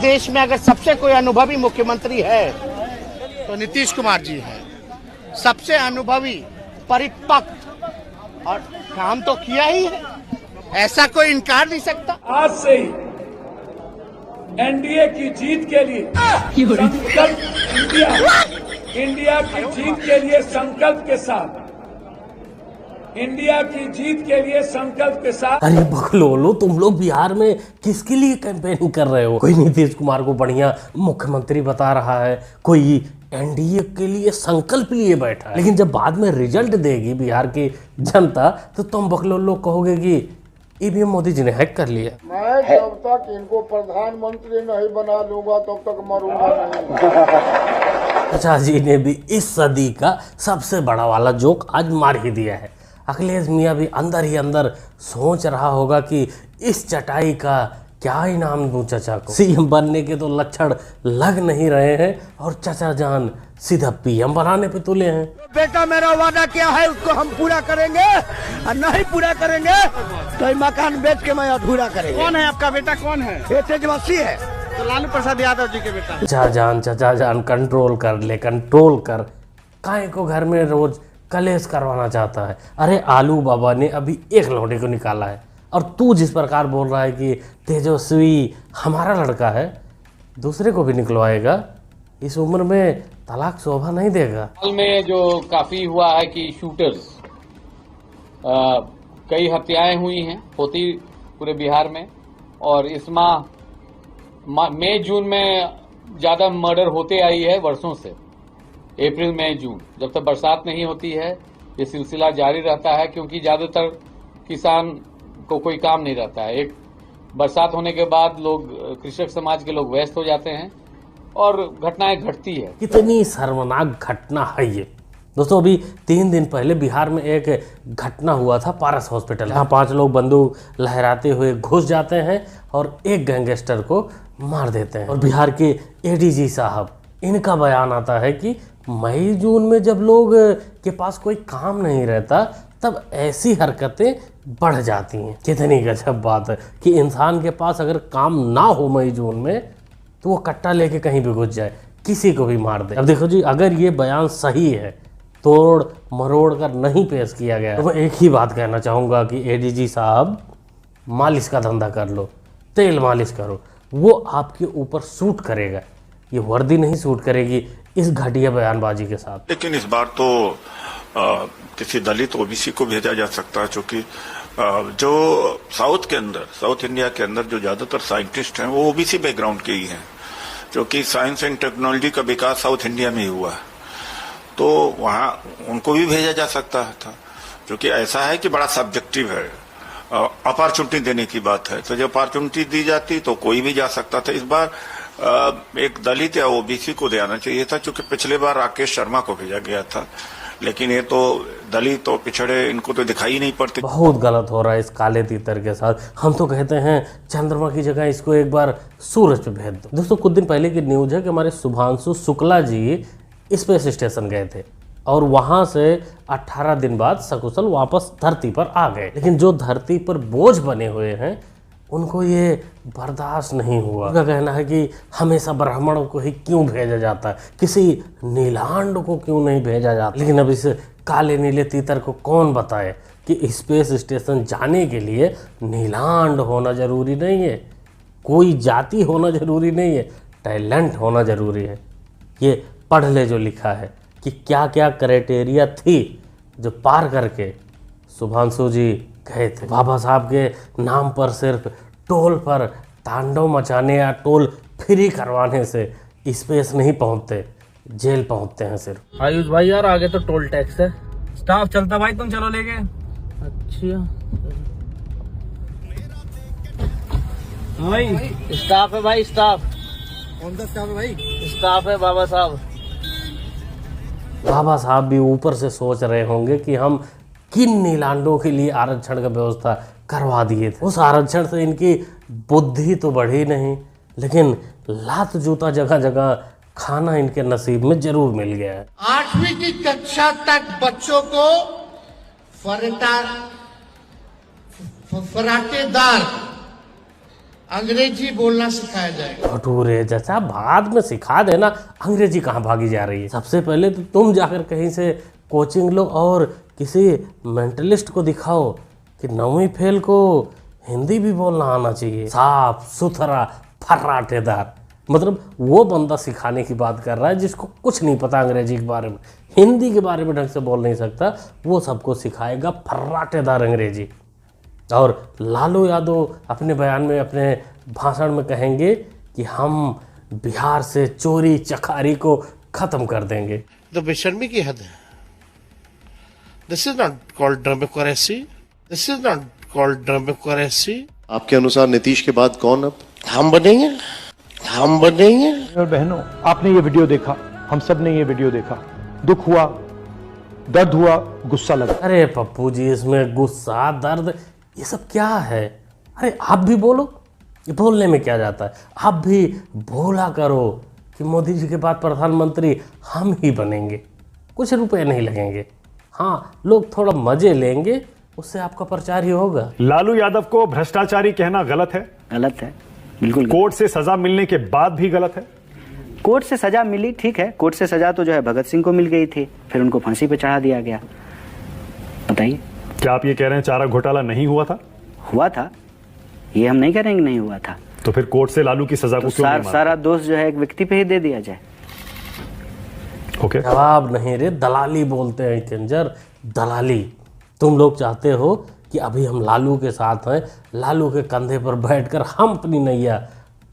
देश में अगर सबसे कोई अनुभवी मुख्यमंत्री है तो नीतीश कुमार जी है। सबसे अनुभवी, परिपक्व, और काम तो किया ही है, ऐसा कोई इनकार नहीं सकता। आज से ही एनडीए की जीत के लिए संकल्प, इंडिया की जीत के लिए संकल्प के साथ, इंडिया की जीत के लिए संकल्प के साथ। अरे बकलोलो, तुम लोग बिहार में किसके लिए कैंपेनिंग कर रहे हो? कोई नीतीश कुमार को बढ़िया मुख्यमंत्री बता रहा है, कोई एनडीए के लिए संकल्प लिए बैठा है, लेकिन जब बाद में रिजल्ट देगी बिहार की जनता तो तुम बकलोलो कहोगे कि ईवीएम मोदी जी ने हैक कर लिया। मैं जब तक इनको प्रधानमंत्री नहीं बना लूंगा तब तक मरूंगा नहीं। चाचा जी ने भी इस सदी का सबसे बड़ा वाला जोक आज मार ही दिया है। अखिलेश मियाँ भी अंदर ही अंदर सोच रहा होगा कि इस चटाई का क्या इनाम दूं चाचा को। सीएम बनने के तो लक्षण लग नहीं रहे हैं और चाचा जान सीधा पीएम बनाने पे तुले हैं। बेटा मेरा वादा क्या है उसको हम पूरा करेंगे, और नहीं पूरा करेंगे तो मकान बेच के मैं अधूरा करेंगे। कौन है आपका बेटा? कौन है? ये तेजस्वी है, तो लालू प्रसाद यादव जी के बेटा। चाचा जान कंट्रोल कर ले, कंट्रोल कर। काहे को घर में रोज कलेश करवाना चाहता है? अरे आलू बाबा ने अभी एक लौंडे को निकाला है और तू जिस प्रकार बोल रहा है कि तेजस्वी हमारा लड़का है, दूसरे को भी निकलवाएगा। इस उम्र में तलाक शोभा नहीं देगा। हाल में जो काफी हुआ है कि शूटर्स, कई हत्याएं हुई हैं, होती पूरे बिहार में, और इस माह मई जून में ज्यादा मर्डर होते आई है वर्षों से। अप्रैल मई जून, जब तक बरसात नहीं होती है ये सिलसिला जारी रहता है, क्योंकि ज्यादातर किसान को कोई काम नहीं रहता है। एक बरसात होने के बाद लोग, कृषक समाज के लोग व्यस्त हो जाते हैं और घटनाएं घटती है। कितनी शर्मनाक घटना है ये दोस्तों। अभी 3 दिन पहले बिहार में एक घटना हुआ था पारस हॉस्पिटल। यहाँ 5 लोग बंदूक लहराते हुए घुस जाते हैं और एक गैंगस्टर को मार देते हैं। और बिहार के एडीजी साहब, इनका बयान आता है कि मई जून में जब लोग के पास कोई काम नहीं रहता तब ऐसी हरकतें बढ़ जाती हैं। कितनी गजब बात है कि इंसान के पास अगर काम ना हो मई जून में तो वो कट्टा लेके कहीं भी घुस जाए, किसी को भी मार दे। अब देखो जी, अगर ये बयान सही है, तोड़ मरोड़ कर नहीं पेश किया गया, तो मैं एक ही बात कहना चाहूँगा कि एडीजी साहब, मालिश का धंधा कर लो, तेल मालिश करो, वो आपके ऊपर सूट करेगा। ये वर्दी नहीं सूट करेगी इस घटिया बयानबाजी के साथ। लेकिन इस बार तो किसी दलित ओबीसी को भेजा जा सकता है, क्योंकि जो साउथ इंडिया के अंदर जो ज्यादातर साइंटिस्ट हैं वो ओबीसी बैकग्राउंड के ही हैं, क्योंकि साइंस एंड टेक्नोलॉजी का विकास साउथ इंडिया में ही हुआ है, तो वहां उनको भी भेजा जा सकता था। क्योंकि ऐसा है कि बड़ा सब्जेक्टिव है, अपॉर्चुनिटी देने की बात है, तो जब अपॉर्चुनिटी दी जाती तो कोई भी जा सकता था। इस बार एक दलित या ओबीसी को देना चाहिए था, क्योंकि पिछले बार राकेश शर्मा को भेजा गया था, लेकिन ये तो दलित और पिछड़े, इनको तो दिखाई नहीं पड़ती। बहुत गलत हो रहा है इस काले तीतर के साथ। हम तो कहते हैं चंद्रमा की जगह इसको एक बार सूरज पे भेज दो। दोस्तों, कुछ दिन पहले की न्यूज है कि हमारे शुभांशु शुक्ला जी स्पेस स्टेशन गए थे और वहां से 18 दिन बाद सकुशल वापस धरती पर आ गए। लेकिन जो धरती पर बोझ बने हुए हैं उनको ये बर्दाश्त नहीं हुआ। उनका कहना है कि हमेशा ब्राह्मणों को ही क्यों भेजा जाता है, किसी नीलांड को क्यों नहीं भेजा जाता। लेकिन अब इस काले नीले तीतर को कौन बताए कि स्पेस स्टेशन जाने के लिए नीलांड होना जरूरी नहीं है, कोई जाति होना जरूरी नहीं है, टैलेंट होना जरूरी है। ये पढ़ ले जो लिखा है कि क्या क्या क्राइटेरिया थी जो पार करके शुभांशु जी गए थे। बाबा साहब के नाम पर सिर्फ टोल पर तांडव मचाने या टोल फ्री करवाने से स्पेस नहीं पहुंचते, जेल पहुंचते हैं सिर्फ। आयुष भाई यार, आगे तो टोल टैक्स है। स्टाफ चलता भाई, तुम चलो लेके। अच्छा भाई, स्टाफ है भाई, स्टाफ। कौन सा स्टाफ है भाई? स्टाफ है बाबा साहब। बाबा साहब भी ऊपर से सोच रहे होंगे कि हम किन नीलांडों के लिए आरक्षण का व्यवस्था करवा दिए थे। उस आरक्षण से इनकी बुद्धि तो बढ़ी नहीं, लेकिन लात जूता जगह जगह खाना इनके नसीब में जरूर मिल गया है। 8वीं की कक्षा तक बच्चों को फराटेदार अंग्रेजी बोलना सिखाया जाएगा। भटूरे चाचा बाद में सिखा देना, अंग्रेजी कहाँ भागी जा रही है। सबसे पहले तो तुम जाकर कहीं से कोचिंग लो और किसी मेंटलिस्ट को दिखाओ कि 9वीं फेल को हिंदी भी बोलना आना चाहिए, साफ सुथरा फर्राटेदार। मतलब वो बंदा सिखाने की बात कर रहा है जिसको कुछ नहीं पता अंग्रेजी के बारे में, हिंदी के बारे में ढंग से बोल नहीं सकता, वो सबको सिखाएगा फर्राटेदार अंग्रेजी। और लालू यादव अपने बयान में, अपने भाषण में कहेंगे कि हम बिहार से चोरी चकारी को खत्म कर देंगे। तो बेशर्मी की हद है। This is not called democracy, this is not called democracy. आपके अनुसार नीतीश के बाद कौन अब? हम बनेंगे, हम बनेंगे। और बहनों, आपने ये वीडियो देखा, हम सब ने ये वीडियो देखा, दुख हुआ, दर्द हुआ, गुस्सा लगा। अरे पप्पू जी, इसमें गुस्सा दर्द ये सब क्या है? अरे आप भी बोलो, ये बोलने में क्या जाता है? आप भी बोला करो कि मोदी जी के बाद प्रधानमंत्री हम ही बनेंगे, कुछ रुपए नहीं लगेंगे। हाँ, लोग थोड़ा मजे लेंगे, उससे आपका प्रचार ही होगा। लालू यादव को भ्रष्टाचारी कहना गलत है, गलत है, बिल्कुल। कोर्ट से सजा मिलने के बाद भी गलत है। कोर्ट से सजा मिली, ठीक है, कोर्ट से सजा तो जो है भगत सिंह को मिल गई थी, फिर उनको फांसी पे चढ़ा दिया गया। बताइए, क्या आप ये कह रहे हैं चारा घोटाला नहीं हुआ था? हुआ था, ये हम नहीं कह रहे हैं कि नहीं हुआ था। तो फिर कोर्ट से लालू की सजा को क्यों नहीं माना? सारा दोष जो है एक व्यक्ति पे ही दे दिया जाए। ओके, जवाब नहीं रे, दलाली बोलते हैं कंजर, दलाली। तुम लोग चाहते हो कि अभी हम लालू के साथ हैं, लालू के कंधे पर बैठकर हम अपनी नैया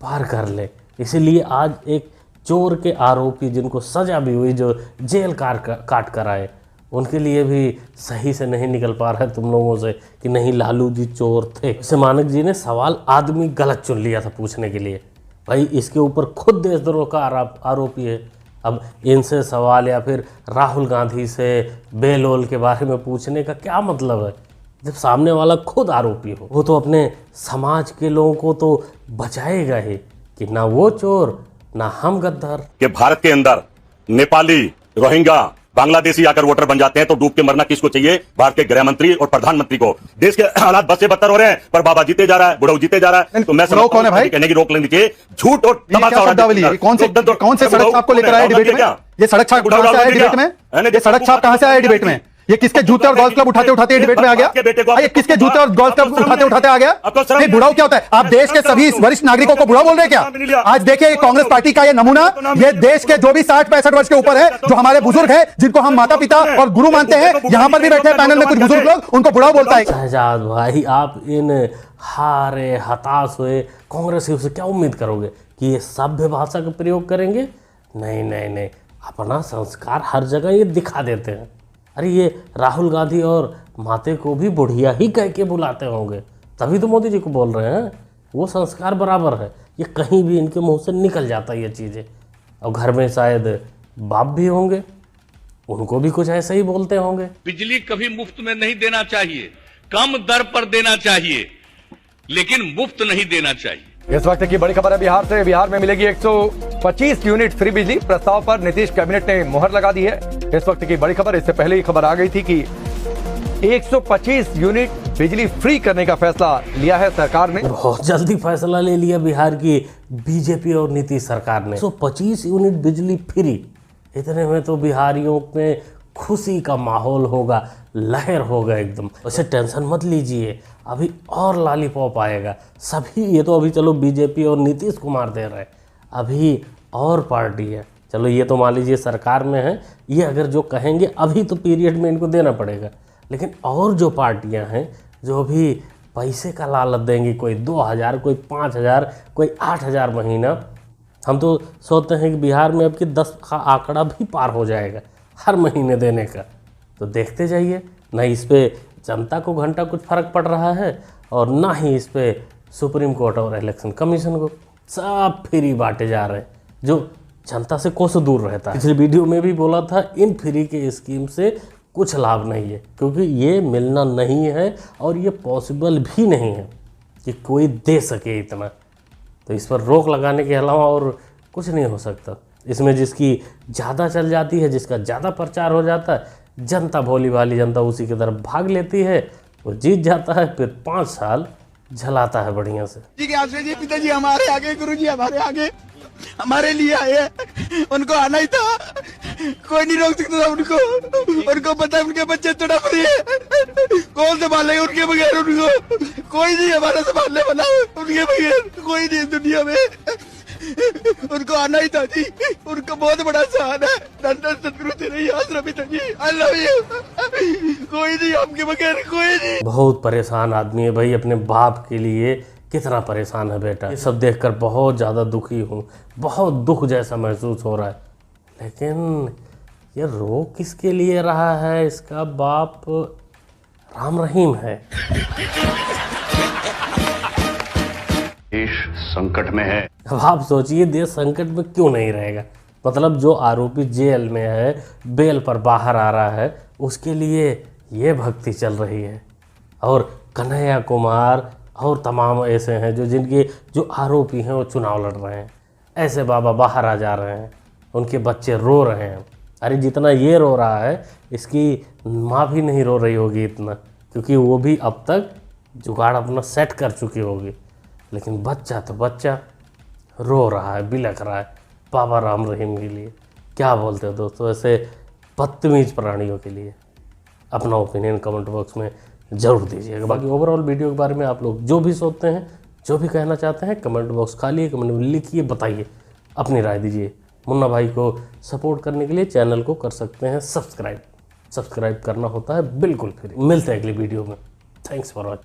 पार कर ले। इसीलिए आज एक चोर के आरोपी जिनको सजा भी हुई, जो जेल काट कर आए, उनके लिए भी सही से नहीं निकल पा रहा है तुम लोगों से कि नहीं लालू जी चोर थे। जैसे मानक जी ने सवाल आदमी गलत चुन लिया था पूछने के लिए, भाई इसके ऊपर खुद देशद्रोह का आरोपी है। अब इनसे सवाल या फिर राहुल गांधी से बेलोल के बारे में पूछने का क्या मतलब है जब सामने वाला खुद आरोपी हो? वो तो अपने समाज के लोगों को तो बचाएगा ही कि ना वो चोर ना हम गद्दार। कि भारत के अंदर नेपाली, रोहिंग्या, बांग्लादेशी आकर वोटर बन जाते हैं तो डूब के मरना किसको चाहिए? भारत के गृह मंत्री और प्रधानमंत्री को। देश के हालात बद से बदतर हो रहे हैं, पर बाबा जीते जा रहा है, बुढ़ऊ जीते जा रहा है। तो मैं कौन है भाई कहने की रोक लेनी चाहिए। झूठ और कौन से सड़क छाप को लेकर आए डिबेट में? ये सड़क छाप कहां से आया डिबेट में? ये सड़क छाप कहां से आया डिबेट में? ये किसके जूते और गोल्फ क्लब उठाते उठाते डिबेट में आ गया? ये किसके जूते और गोल्फ क्लब उठाते उठाते आ गया? नहीं, बुढ़ाऊ क्या होता है? आप देश के सभी वरिष्ठ नागरिकों को बुढ़ा बोल रहे हैं क्या? आज देखिए कांग्रेस पार्टी का ये नमूना, ये देश के जो भी 60-65 वर्ष के ऊपर है, जो हमारे बुजुर्ग हैं, जिनको हम माता पिता और गुरु मानते हैं, यहाँ पर भी बैठे हैं पैनल में कुछ बुजुर्ग लोग, उनको बुढ़ाऊ बोलता है। शहजाद भाई, आप इन हारे हताश हुए कांग्रेसियों से क्या उम्मीद करोगे कि ये सभ्य भाषा का प्रयोग करेंगे? नहीं नहीं नहीं, अपना संस्कार हर जगह ये दिखा देते हैं। अरे ये राहुल गांधी और माते को भी बुढ़िया ही कह के बुलाते होंगे, तभी तो मोदी जी को बोल रहे हैं। वो संस्कार बराबर है, ये कहीं भी इनके मुंह से निकल जाता है ये चीज़ें। और घर में शायद बाप भी होंगे, उनको भी कुछ ऐसे ही बोलते होंगे। बिजली कभी मुफ्त में नहीं देना चाहिए, कम दर पर देना चाहिए, लेकिन मुफ्त नहीं देना चाहिए। इस वक्त की बड़ी खबर है बिहार से। बिहार में मिलेगी 125 यूनिट फ्री बिजली। प्रस्ताव पर नीतीश कैबिनेट ने मुहर लगा दी है। इस वक्त की बड़ी खबर, इससे पहले ही खबर आ गई थी कि 125 यूनिट बिजली फ्री करने का फैसला लिया है सरकार ने। बहुत जल्दी फैसला ले लिया बिहार की बीजेपी और नीतीश सरकार ने। 125 यूनिट बिजली फ्री, इतने में तो बिहारियों में खुशी का माहौल होगा, लहर होगा एकदम। वैसे टेंशन मत लीजिए, अभी और लॉलीपॉप आएगा। सभी, ये तो अभी चलो बीजेपी और नीतीश कुमार दे रहे हैं, अभी और पार्टी है। चलो ये तो मान लीजिए सरकार में है, ये अगर जो कहेंगे अभी तो पीरियड में इनको देना पड़ेगा। लेकिन और जो पार्टियां हैं जो अभी पैसे का लालच देंगी, कोई 2000, कोई 5000, कोई 8000 महीना, हम तो सोचते हैं कि बिहार में अब कि 10 का आंकड़ा भी पार हो जाएगा हर महीने देने का। तो देखते जाइए, ना इस पे जनता को घंटा कुछ फर्क पड़ रहा है और ना ही इस पे सुप्रीम कोर्ट और इलेक्शन कमीशन को। सब फ्री बांटे जा रहे हैं जो जनता से कोसों दूर रहता है। पिछली वीडियो में भी बोला था, इन फ्री के स्कीम से कुछ लाभ नहीं है, क्योंकि ये मिलना नहीं है और ये पॉसिबल भी नहीं है कि कोई दे सके इतना। तो इस पर रोक लगाने के अलावा और कुछ नहीं हो सकता। इसमें जिसकी ज़्यादा चल जाती है, जिसका ज़्यादा प्रचार हो जाता है, जनता, भोली भाली जनता उसी की तरफ भाग लेती है, वो जीत जाता है। फिर 5 साल झलाता है बढ़िया से। जी के आश्रय जी पिताजी हमारे आगे, गुरु जी हमारे आगे, हमारे लिए आए, उनको आना ही था, कोई नहीं रोक सकता था उनको पता है उनके बच्चे तड़प रहे हैं, कौन संभालेगा उनके बगैर, उनको कोई नहीं हमारा संभालने वाला, उनके बगैर कोई नहीं दुनिया में, उनको आना ही था जी, उनको बहुत बड़ा सहान है, धन सतगुरु तेरे आश्रय पिताजी, आई लव यू, कोई नहीं आपके बगैर, कोई नहीं। बहुत परेशान आदमी है भाई, अपने बाप के लिए कितना परेशान है बेटा। ये सब देखकर बहुत ज़्यादा दुखी हूँ, बहुत दुख जैसा महसूस हो रहा है। लेकिन ये रो किसके लिए रहा है? इसका बाप राम रहीम है। देश संकट में है। अब आप सोचिए देश संकट में क्यों नहीं रहेगा। मतलब जो आरोपी जेल में है, बेल पर बाहर आ रहा है, उसके लिए ये भक्ति चल रही है। और कन्हैया कुमार और तमाम ऐसे हैं जो आरोपी हैं वो चुनाव लड़ रहे हैं, ऐसे बाबा बाहर आ जा रहे हैं, उनके बच्चे रो रहे हैं। अरे जितना ये रो रहा है इसकी माँ भी नहीं रो रही होगी इतना, क्योंकि वो भी अब तक जुगाड़ अपना सेट कर चुकी होगी। लेकिन बच्चा तो बच्चा रो रहा है, बिलख रहा है बाबा राम रहीम के लिए। क्या बोलते हो दोस्तों ऐसे बदतमीज प्राणियों के लिए? अपना ओपिनियन कमेंट बॉक्स में ज़रूर दीजिएगा। बाकी ओवरऑल वीडियो के बारे में आप लोग जो भी सोचते हैं, जो भी कहना चाहते हैं, कमेंट बॉक्स खाली है, कमेंट में लिखिए, बताइए, अपनी राय दीजिए। मुन्ना भाई को सपोर्ट करने के लिए चैनल को कर सकते हैं सब्सक्राइब करना होता है बिल्कुल फ्री। मिलते हैं अगली वीडियो में। Thanks for watching.